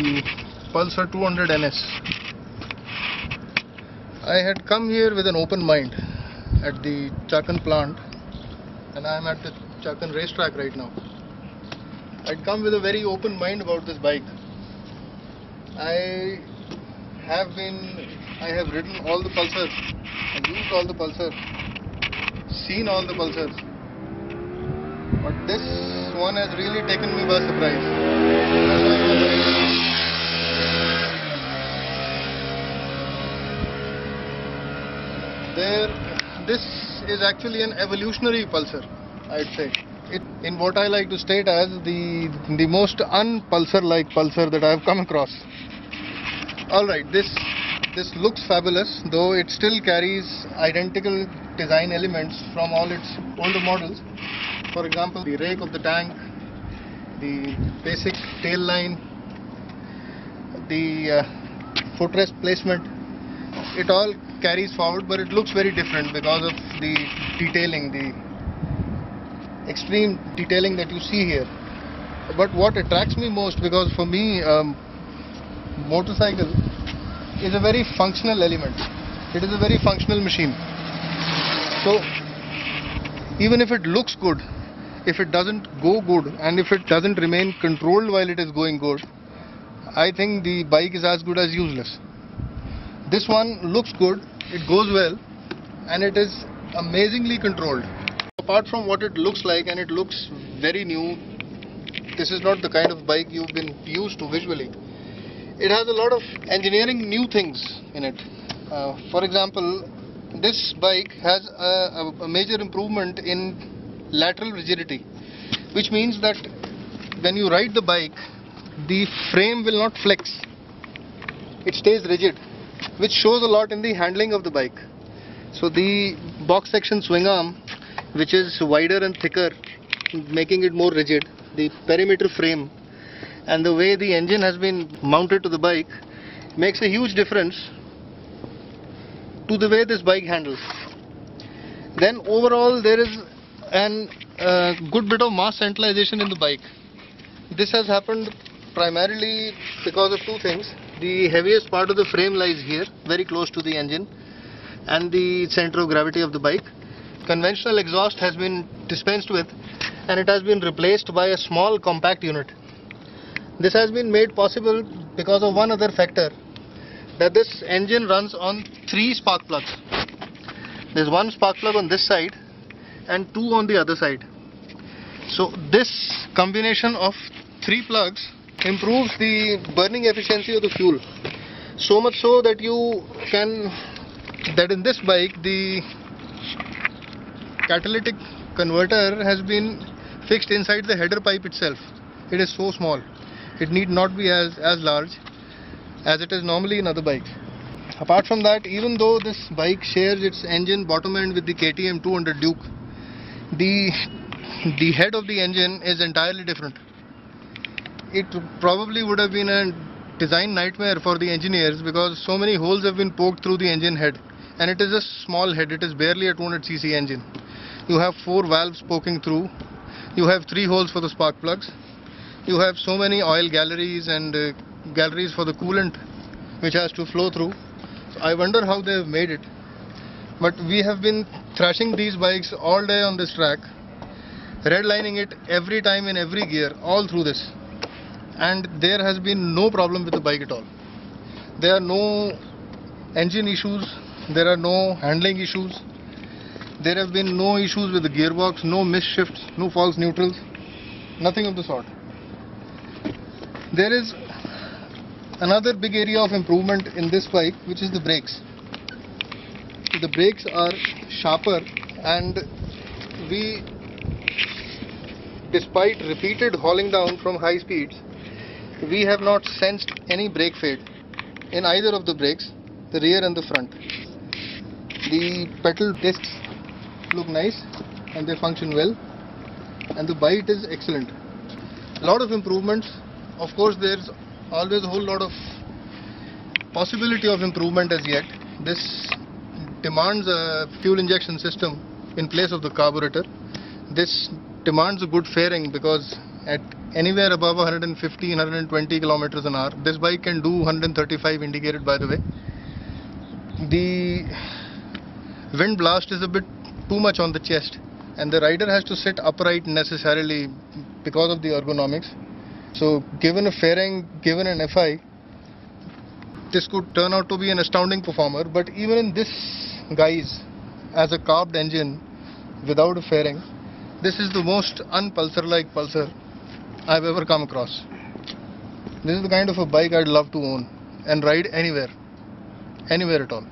the Pulsar 200 NS. I had come here with an open mind at the Chakan plant, and I am at the Chakan racetrack right now. I'd come with a very open mind about this bike. I have ridden all the Pulsars, and used all the Pulsars, seen all the Pulsars, but this one has really taken me by surprise. This is actually an evolutionary Pulsar, I'd say. In what I like to state as the most un-Pulsar-like Pulsar that I have come across. Alright, this looks fabulous, though it still carries identical design elements from all its older models. For example, the rake of the tank, the basic tail line, the footrest placement, it all carries forward, but it looks very different because of the detailing, the extreme detailing that you see here. But what attracts me most, because for me motorcycle is a very functional element. It is a very functional machine. So even if it looks good, if it doesn't go good, and if it doesn't remain controlled while it is going good, I think the bike is as good as useless. This one looks good, it goes well, and it is amazingly controlled. Apart from what it looks like, and it looks very new, this is not the kind of bike you've been used to visually. It has a lot of engineering new things in it. For example, this bike has a major improvement in lateral rigidity, which means that when you ride the bike, the frame will not flex. It stays rigid, which shows a lot in the handling of the bike. So the box section swing arm, which is wider and thicker, making it more rigid, the perimeter frame, and the way the engine has been mounted to the bike makes a huge difference to the way this bike handles. Then overall there is a good bit of mass centralization in the bike. This has happened primarily because of two things. The heaviest part of the frame lies here, very close to the engine and the center of gravity of the bike. Conventional exhaust has been dispensed with, and it has been replaced by a small compact unit. This has been made possible because of one other factor, that this engine runs on 3 spark plugs. There's 1 spark plug on this side and 2 on the other side. So this combination of 3 plugs improves the burning efficiency of the fuel. So much so that in this bike the catalytic converter has been fixed inside the header pipe itself. It is so small. It need not be as large as it is normally in other bikes. Apart from that, even though this bike shares its engine bottom end with the KTM 200 Duke, the head of the engine is entirely different. It probably would have been a design nightmare for the engineers, because so many holes have been poked through the engine head, and it is a small head. It is barely a 200cc engine. You have 4 valves poking through. You have 3 holes for the spark plugs. You have so many oil galleries and galleries for the coolant which has to flow through. So I wonder how they have made it. But we have been thrashing these bikes all day on this track, redlining it every time in every gear, all through this. And there has been no problem with the bike at all. There are no engine issues, there are no handling issues, there have been no issues with the gearbox, no missed shifts, no false neutrals, nothing of the sort. There is another big area of improvement in this bike, which is the brakes. The brakes are sharper, and despite repeated hauling down from high speeds, we have not sensed any brake fade in either of the brakes, the rear and the front. The pedal discs look nice and they function well, and the bite is excellent. A lot of improvements. Of course, there's always a whole lot of possibility of improvement as yet. This demands a fuel injection system in place of the carburetor. This demands a good fairing, because at anywhere above 150, 120 kilometers an hour. This bike can do 135 indicated, by the way. The wind blast is a bit too much on the chest, and the rider has to sit upright necessarily because of the ergonomics. So given a fairing, given an FI, this could turn out to be an astounding performer. But even in this, guys, as a carved engine without a fairing, this is the most un-Pulsar-like Pulsar I've ever come across. This is the kind of a bike I'd love to own and ride anywhere at all.